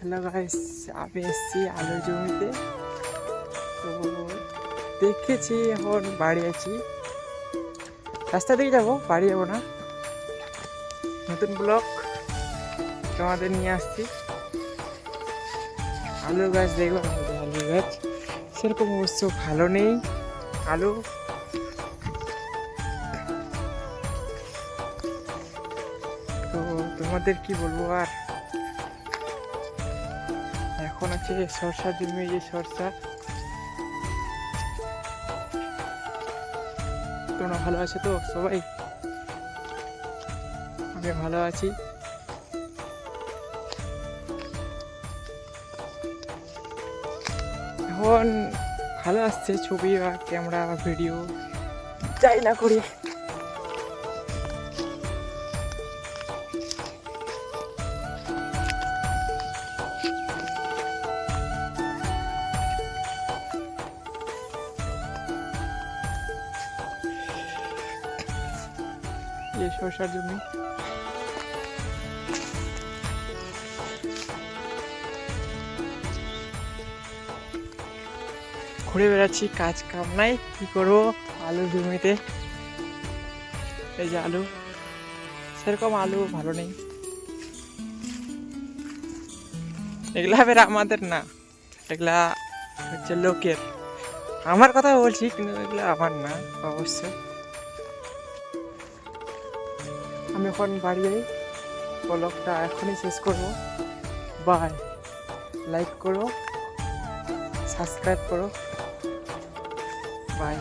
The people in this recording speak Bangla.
হ্যালো গাইস, আমি এসেছি আলুর জমিতে। তো দেখেছি, এখন বাড়ি আছি, রাস্তা দিয়ে যাবো, বাড়ি যাবো না। নতুন ব্লগ তোমাদের নিয়ে আসছি। আলুর গাছ দেখবো, আলুর গাছ সেরকম অবশ্য ভালো নেই। আলু তো তোমাদের কি বলবো আর। এখন আছে সরষার জমি, যে সরষা। তোমরা ভালো আছো তো সবাই? আমি ভালো আছি। এখন ভালো আসছে ছবি বা ক্যামেরা ভিডিও, যাই না করি। এই সরষার জমি, ঘুরে বেড়াচ্ছি, কাজ কাম নাই, কি করবো আলুর জমিতে। এই যে আলু, সেরকম আলু ভালো নেই। এগুলা ফের আমাদের না, এগুলা হচ্ছে লোকের। আমার কথা বলছি, কিন্তু এগুলা আমার না অবশ্য। আমি এখন বাড়ি যাই, ব্লগটা এখনই শেষ করবো। বাই, লাইক করো, সাবস্ক্রাইব করো, বাই।